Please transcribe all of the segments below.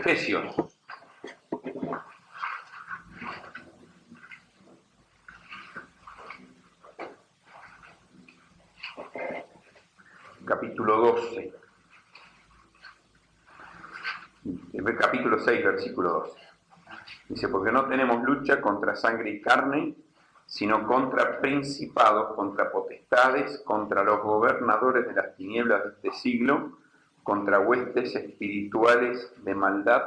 Efesios. Capítulo 12. Capítulo 6, versículo 12. Dice, porque no tenemos lucha contra sangre y carne, sino contra principados, contra potestades, contra los gobernadores de las tinieblas de este siglo, contra huestes espirituales de maldad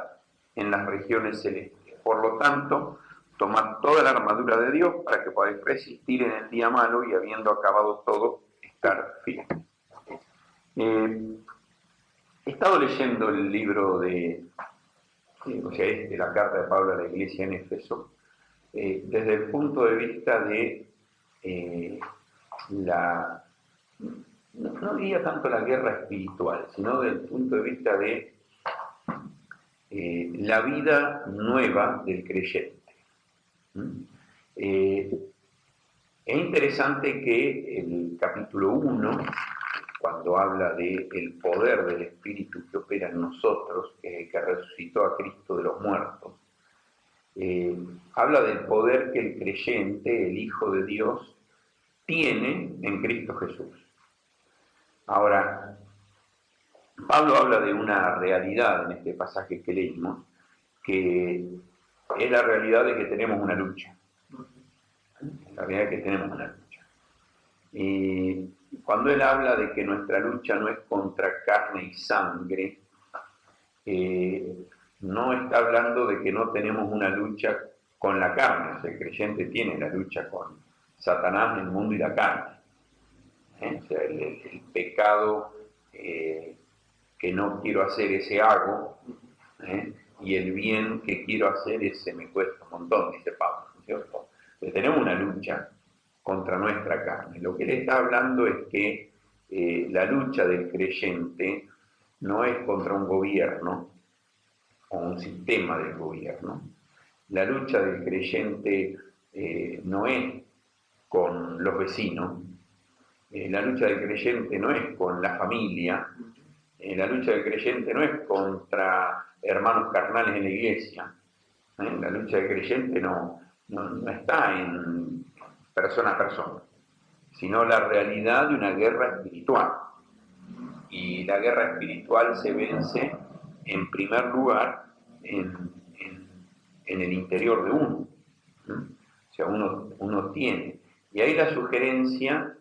en las regiones celestes. Por lo tanto, tomad toda la armadura de Dios para que podáis resistir en el día malo y habiendo acabado todo, estar firmes. He estado leyendo el libro de la carta de Pablo a la iglesia en Éfeso, desde el punto de vista de no diría tanto la guerra espiritual, sino desde el punto de vista de la vida nueva del creyente. Es interesante que el capítulo 1, cuando habla del poder del Espíritu que opera en nosotros, que es el que resucitó a Cristo de los muertos, habla del poder que el creyente, el Hijo de Dios, tiene en Cristo Jesús. Ahora, Pablo habla de una realidad en este pasaje que leímos, que es la realidad de que tenemos una lucha. La realidad de que tenemos una lucha. Y cuando él habla de que nuestra lucha no es contra carne y sangre, no está hablando de que no tenemos una lucha con la carne. O sea, el creyente tiene la lucha con Satanás, el mundo y la carne. O sea, el pecado que no quiero hacer, ese hago, y el bien que quiero hacer, ese me cuesta un montón, dice Pablo, ¿no es cierto? Entonces, tenemos una lucha contra nuestra carne. Lo que él está hablando es que la lucha del creyente no es contra un gobierno o un sistema del gobierno. La lucha del creyente no es con los vecinos. La lucha del creyente no es con la familia. La lucha del creyente no es contra hermanos carnales en la iglesia. La lucha del creyente no está en persona a persona, sino la realidad de una guerra espiritual. Y la guerra espiritual se vence, en primer lugar, en el interior de uno. O sea, uno tiene. Y ahí la sugerencia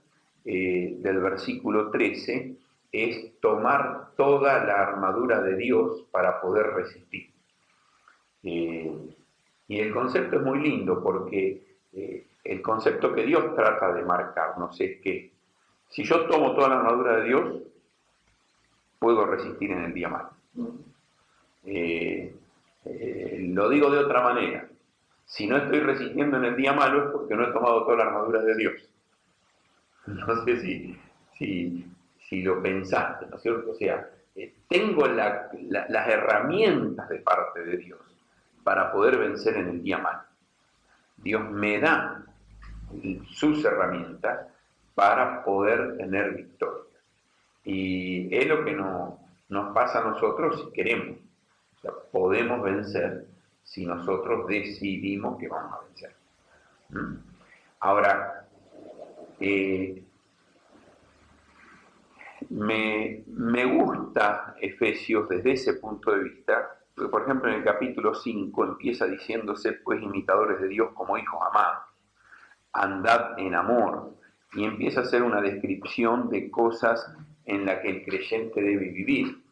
del versículo 13 es tomar toda la armadura de Dios para poder resistir. Y el concepto es muy lindo porque el concepto que Dios trata de marcarnos es que si yo tomo toda la armadura de Dios, puedo resistir en el día malo. Lo digo de otra manera. Si no estoy resistiendo en el día malo es porque no he tomado toda la armadura de Dios. No sé si lo pensaste, ¿no es cierto? O sea, tengo las herramientas de parte de Dios para poder vencer en el día malo. Dios me da sus herramientas para poder tener victoria. Y es lo que nos pasa a nosotros si queremos. O sea, podemos vencer si nosotros decidimos que vamos a vencer. Ahora, me gusta Efesios desde ese punto de vista, porque por ejemplo en el capítulo 5 empieza diciéndose, pues imitadores de Dios como hijos amados, andad en amor, y empieza a hacer una descripción de cosas en las que el creyente debe vivir.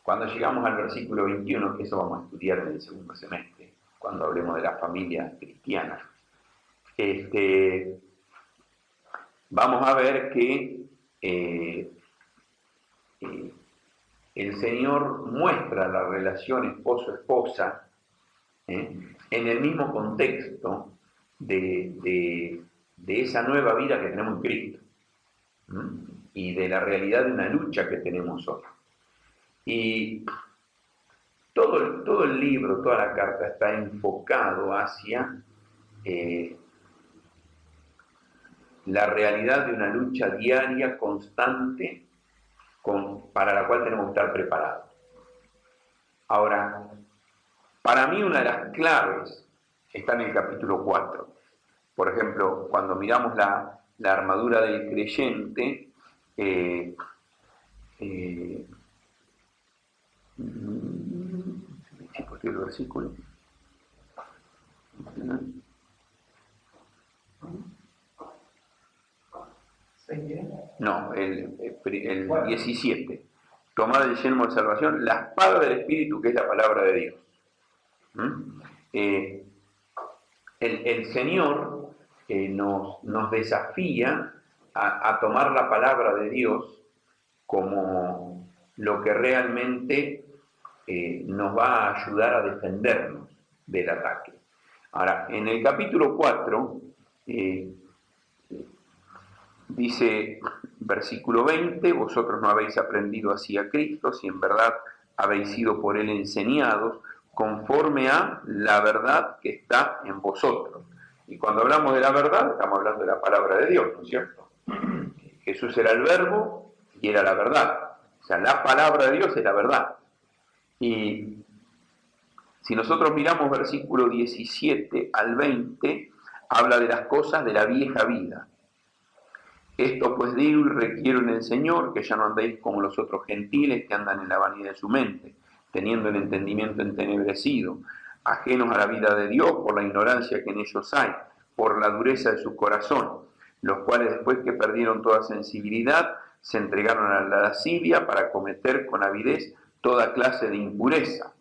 Cuando llegamos al versículo 21, que eso vamos a estudiar en el segundo semestre, cuando hablemos de la familia cristiana, vamos a ver que el Señor muestra la relación esposo-esposa en el mismo contexto de esa nueva vida que tenemos en Cristo y de la realidad de una lucha que tenemos hoy. Y todo el libro, toda la carta está enfocado hacia la realidad de una lucha diaria, constante, para la cual tenemos que estar preparados. Ahora, Para mí una de las claves está en el capítulo 4. Por ejemplo, cuando miramos la armadura del creyente, ¿por el versículo? No, el 17. Tomad el yelmo de salvación, la espada del Espíritu, que es la palabra de Dios. El Señor nos desafía a tomar la palabra de Dios como lo que realmente nos va a ayudar a defendernos del ataque. Ahora, en el capítulo 4, dice, versículo 20, vosotros no habéis aprendido así a Cristo, si en verdad habéis sido por Él enseñados, conforme a la verdad que está en vosotros. Y cuando hablamos de la verdad, estamos hablando de la palabra de Dios, ¿no es cierto? Jesús era el verbo y era la verdad. O sea, la palabra de Dios es la verdad. Y si nosotros miramos versículo 17 al 20, habla de las cosas de la vieja vida. Esto pues digo y requiero en el Señor, que ya no andéis como los otros gentiles que andan en la vanidad de su mente, teniendo el entendimiento entenebrecido, ajenos a la vida de Dios por la ignorancia que en ellos hay, por la dureza de su corazón, los cuales después que perdieron toda sensibilidad, se entregaron a la lascivia para cometer con avidez toda clase de impureza,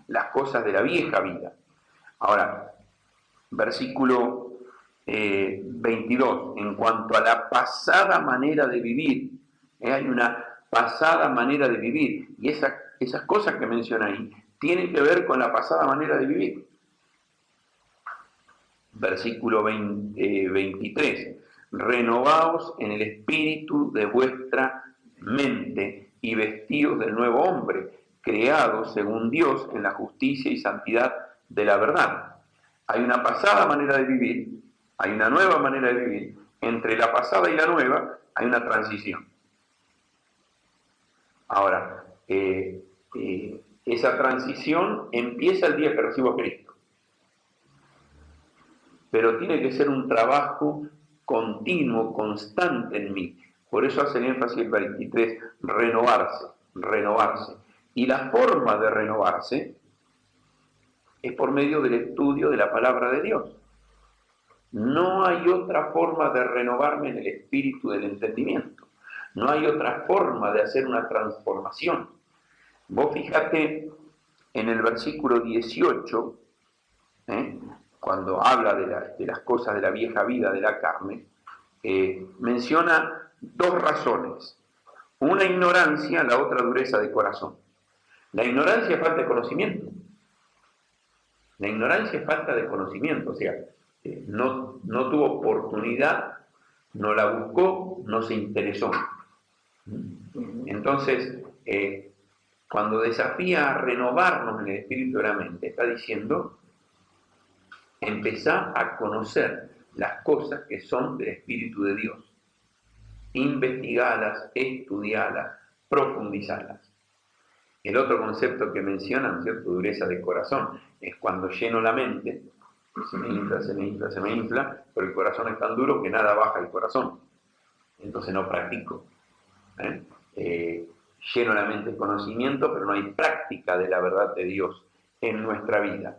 las cosas de la vieja vida. Ahora, versículo 22, en cuanto a la pasada manera de vivir, hay una pasada manera de vivir, y esas cosas que menciona ahí tienen que ver con la pasada manera de vivir. Versículo 23, renovaos en el espíritu de vuestra mente y vestidos del nuevo hombre, creados según Dios en la justicia y santidad de la verdad. Hay una pasada manera de vivir, hay una nueva manera de vivir. Entre la pasada y la nueva hay una transición. Ahora, esa transición empieza el día que recibo a Cristo. Pero tiene que ser un trabajo continuo, constante en mí. Por eso hace el énfasis el 23, renovarse, renovarse. Y la forma de renovarse es por medio del estudio de la palabra de Dios. No hay otra forma de renovarme en el espíritu del entendimiento. No hay otra forma de hacer una transformación. Vos fíjate en el versículo 18, cuando habla de las cosas de la vieja vida de la carne, menciona dos razones. Una ignorancia, la otra dureza de corazón. La ignorancia es falta de conocimiento. La ignorancia es falta de conocimiento, o sea, no tuvo oportunidad, no la buscó, no se interesó. Entonces, cuando desafía a renovarnos en el espíritu de la mente, está diciendo, empezá a conocer las cosas que son del espíritu de Dios. Investigalas, estudialas, profundizalas. El otro concepto que mencionan, ¿cierto? Dureza de corazón, es cuando lleno la mente, se me infla, se me infla, se me infla, pero el corazón es tan duro que nada baja el corazón. Entonces no practico. Lleno la mente de conocimiento, pero no hay práctica de la verdad de Dios en nuestra vida.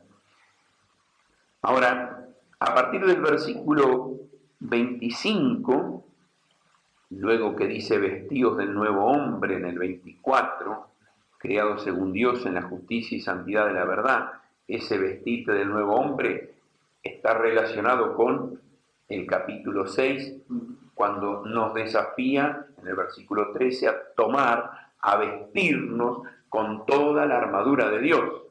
Ahora, a partir del versículo 25, luego que dice vestidos del nuevo hombre en el 24, creado según Dios en la justicia y santidad de la verdad, ese vestirte del nuevo hombre está relacionado con el capítulo 6, cuando nos desafía, en el versículo 13, a vestirnos con toda la armadura de Dios.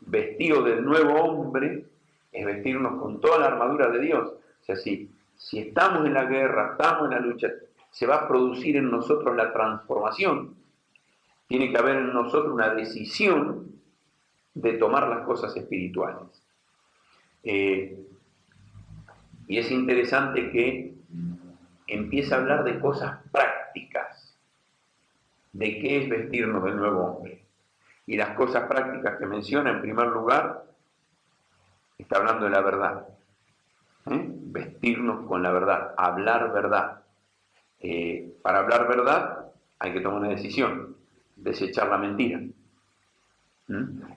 Vestido del nuevo hombre es vestirnos con toda la armadura de Dios. O sea, si estamos en la guerra, estamos en la lucha, se va a producir en nosotros la transformación. Tiene que haber en nosotros una decisión de tomar las cosas espirituales. Y es interesante que empieza a hablar de cosas prácticas, de qué es vestirnos del nuevo hombre. Y las cosas prácticas que menciona, en primer lugar, está hablando de la verdad. Vestirnos con la verdad, hablar verdad. Para hablar verdad hay que tomar una decisión, desechar la mentira.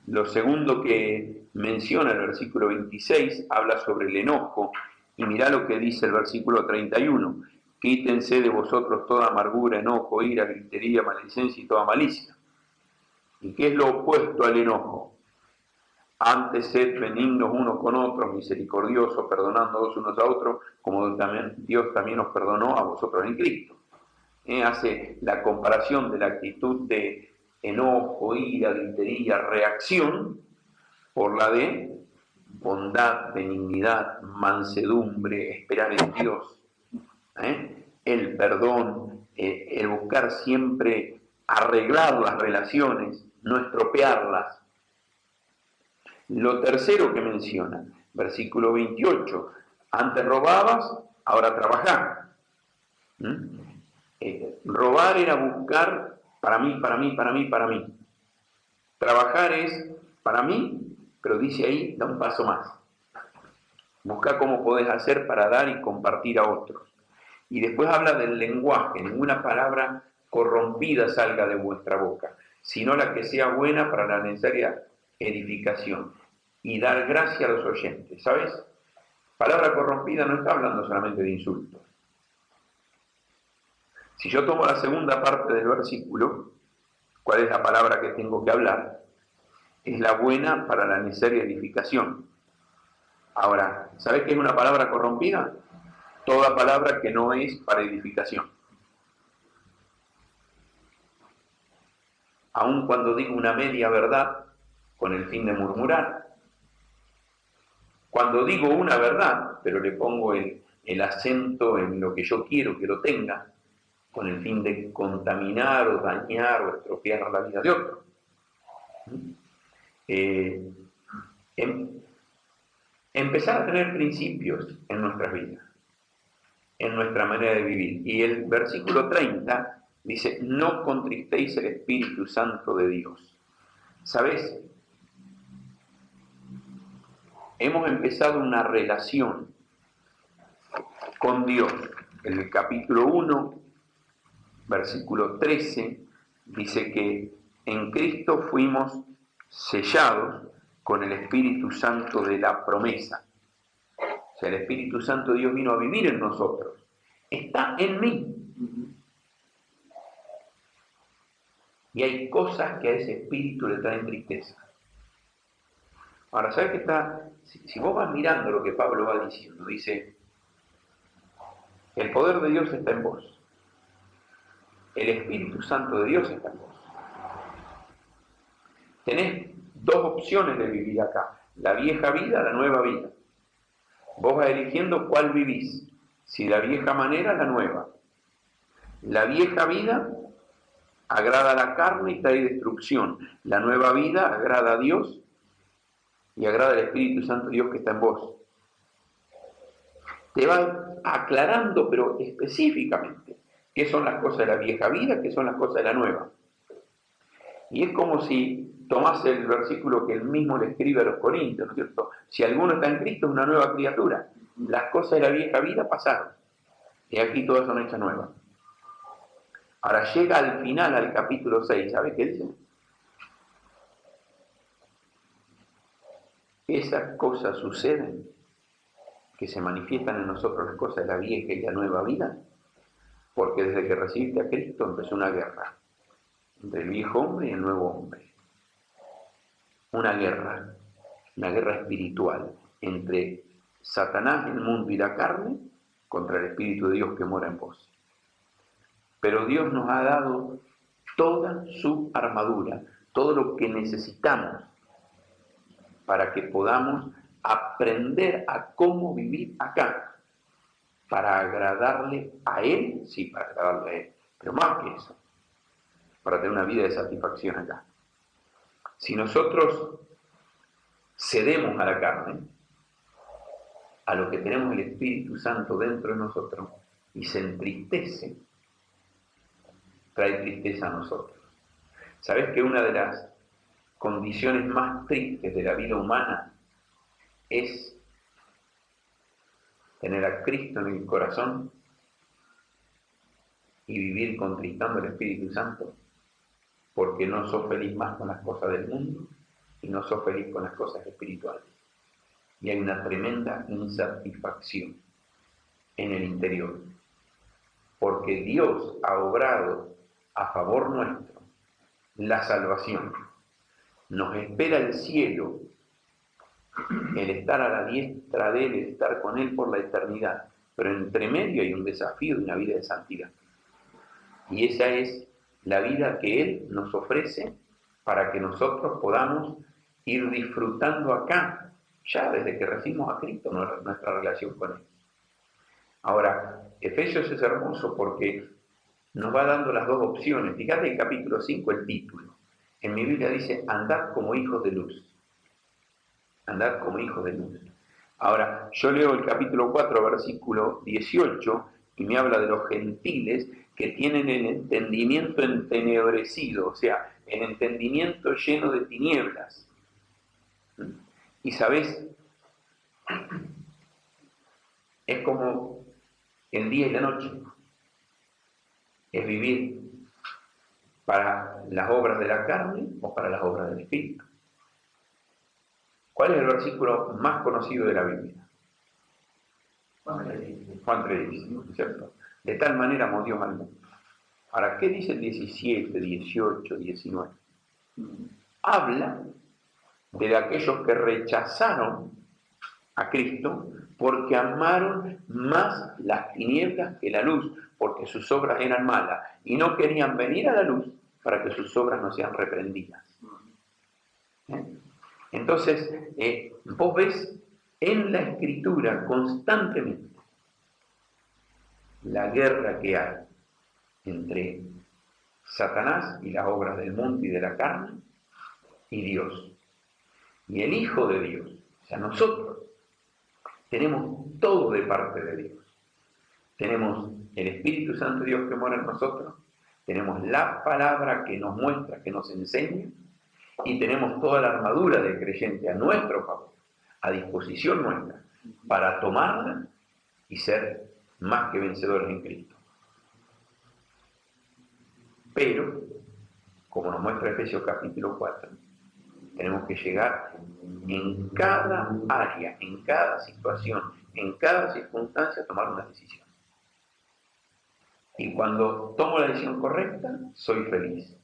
Lo segundo que menciona el versículo 26 habla sobre el enojo, y mirá lo que dice el versículo 31: quítense de vosotros toda amargura, enojo, ira, gritería, maledicencia y toda malicia. ¿Y qué es lo opuesto al enojo? Antes sed benignos unos con otros, misericordiosos, perdonándoos unos a otros, como Dios también os perdonó a vosotros en Cristo. Hace la comparación de la actitud de enojo, ira, gritería, reacción, por la de bondad, benignidad, mansedumbre, esperar en Dios, el perdón, el buscar siempre arreglar las relaciones, no estropearlas. Lo tercero que menciona, versículo 28, antes robabas, ahora trabajás. Robar era buscar para mí, para mí, para mí, para mí. Trabajar es para mí, pero dice ahí, da un paso más. Busca cómo podés hacer para dar y compartir a otros. Y después habla del lenguaje, ninguna palabra corrompida salga de vuestra boca, sino la que sea buena para la necesaria edificación. Y dar gracia a los oyentes, ¿sabes? Palabra corrompida no está hablando solamente de insultos. Si yo tomo la segunda parte del versículo, ¿cuál es la palabra que tengo que hablar? Es la buena para la necesaria edificación. Ahora, ¿sabes qué es una palabra corrompida? Toda palabra que no es para edificación. Aun cuando digo una media verdad, con el fin de murmurar. Cuando digo una verdad, pero le pongo el acento en lo que yo quiero que lo tenga, con el fin de contaminar o dañar o estropear la vida de otro. Empezar a tener principios en nuestras vidas, en nuestra manera de vivir. Y el versículo 30 dice, no contristéis el Espíritu Santo de Dios. ¿Sabes? Hemos empezado una relación con Dios. En el capítulo 1, versículo 13, dice que en Cristo fuimos sellados con el Espíritu Santo de la promesa. O sea, el Espíritu Santo de Dios vino a vivir en nosotros. Está en mí. Y hay cosas que a ese espíritu le traen tristeza. Ahora, ¿sabes qué está? Si vos vas mirando lo que Pablo va diciendo, dice, el poder de Dios está en vos. El Espíritu Santo de Dios está en vos. Tenés dos opciones de vivir acá. La vieja vida, la nueva vida. Vos vas eligiendo cuál vivís. Si la vieja manera, la nueva. La vieja vida agrada a la carne y trae destrucción. La nueva vida agrada a Dios y agrada al Espíritu Santo de Dios que está en vos. Te va aclarando, pero específicamente, qué son las cosas de la vieja vida, qué son las cosas de la nueva. Y es como si tomás el versículo que él mismo le escribe a los Corintios, ¿no es cierto? Si alguno está en Cristo es una nueva criatura. Las cosas de la vieja vida pasaron. Y aquí todas son hechas nuevas. Ahora llega al final, al capítulo 6, ¿sabe qué dice? Esas cosas suceden, que se manifiestan en nosotros las cosas de la vieja y la nueva vida, porque desde que recibiste a Cristo empezó una guerra entre el viejo hombre y el nuevo hombre. Una guerra espiritual entre Satanás, el mundo y la carne, contra el Espíritu de Dios que mora en vos. Pero Dios nos ha dado toda su armadura, todo lo que necesitamos para que podamos aprender a cómo vivir acá, para agradarle a Él, sí, para agradarle a Él, pero más que eso, para tener una vida de satisfacción acá. Si nosotros cedemos a la carne, a lo que tenemos el Espíritu Santo dentro de nosotros, y se entristece, trae tristeza a nosotros. ¿Sabés que una de las condiciones más tristes de la vida humana es tener a Cristo en el corazón y vivir contristando al Espíritu Santo, porque no sos feliz más con las cosas del mundo y no sos feliz con las cosas espirituales. Y hay una tremenda insatisfacción en el interior, porque Dios ha obrado a favor nuestro la salvación. Nos espera el cielo, el estar a la diestra de Él, el estar con Él por la eternidad, pero entre medio hay un desafío de una vida de santidad. Y esa es la vida que Él nos ofrece para que nosotros podamos ir disfrutando acá, ya desde que recibimos a Cristo, nuestra relación con Él. Ahora, Efesios es hermoso porque nos va dando las dos opciones. Fíjate el capítulo 5, el título. En mi Biblia dice, andad como hijos de luz. Andad como hijos de luz. Ahora, yo leo el capítulo 4, versículo 18, y me habla de los gentiles que tienen el entendimiento entenebrecido, o sea, el entendimiento lleno de tinieblas. Y sabes, es como el día y la noche. Es vivir para las obras de la carne o para las obras del Espíritu. ¿Cuál es el versículo más conocido de la Biblia? Juan 3:17, ¿cierto? De tal manera amó Dios al mundo. Ahora, ¿qué dice el 17, 18, 19? Habla de aquellos que rechazaron a Cristo porque amaron más las tinieblas que la luz, porque sus obras eran malas y no querían venir a la luz para que sus obras no sean reprendidas. Entonces, vos ves en la Escritura constantemente la guerra que hay entre Satanás y las obras del mundo y de la carne y Dios. Y el Hijo de Dios, o sea, nosotros, tenemos todo de parte de Dios. Tenemos el Espíritu Santo de Dios que mora en nosotros, tenemos la palabra que nos muestra, que nos enseña, y tenemos toda la armadura del creyente a nuestro favor, a disposición nuestra, para tomarla y ser más que vencedores en Cristo. Pero, como nos muestra Efesios capítulo 4, tenemos que llegar en cada área, en cada situación, en cada circunstancia, a tomar una decisión. Y cuando tomo la decisión correcta, soy feliz.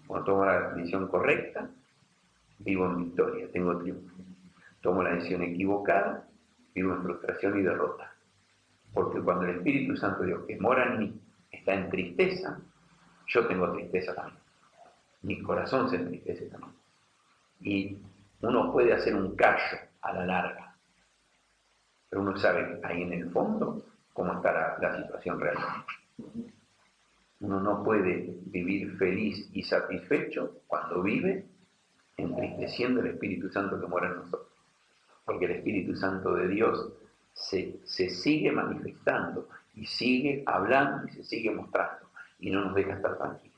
Cuando tomo la decisión correcta, vivo en victoria, tengo triunfo. Tomo la decisión equivocada, vivo en frustración y derrota. Porque cuando el Espíritu Santo de Dios que mora en mí está en tristeza, yo tengo tristeza también. Mi corazón se entristece también. Y uno puede hacer un callo a la larga, pero uno sabe ahí en el fondo cómo está la situación realmente. Uno no puede vivir feliz y satisfecho cuando vive entristeciendo el Espíritu Santo que mora en nosotros. Porque el Espíritu Santo de Dios se sigue manifestando y sigue hablando y se sigue mostrando y no nos deja estar tranquilos.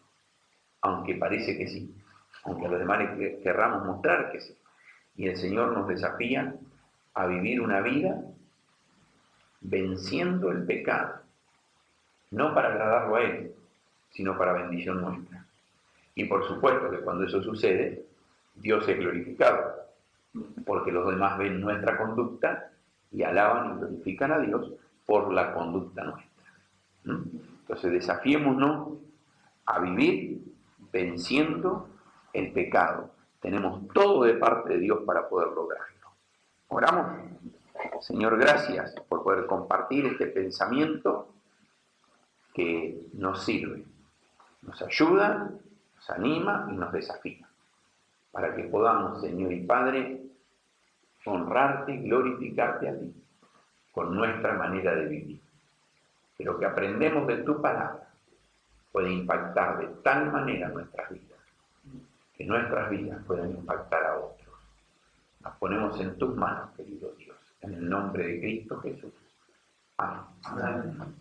Aunque parece que sí, aunque a los demás les querramos mostrar que sí. Y el Señor nos desafía a vivir una vida venciendo el pecado, no para agradarlo a Él, sino para bendición nuestra. Y por supuesto que cuando eso sucede, Dios es glorificado, porque los demás ven nuestra conducta y alaban y glorifican a Dios por la conducta nuestra. Entonces desafiémonos a vivir venciendo el pecado. Tenemos todo de parte de Dios para poder lograrlo. Oramos. Señor, gracias por poder compartir este pensamiento que nos sirve, nos ayuda, nos anima y nos desafía, para que podamos, Señor y Padre, honrarte y glorificarte a ti con nuestra manera de vivir. Que lo que aprendemos de tu palabra puede impactar de tal manera nuestras vidas, que nuestras vidas puedan impactar a otros. Nos ponemos en tus manos, querido Dios, en el nombre de Cristo Jesús. Amén. Amén.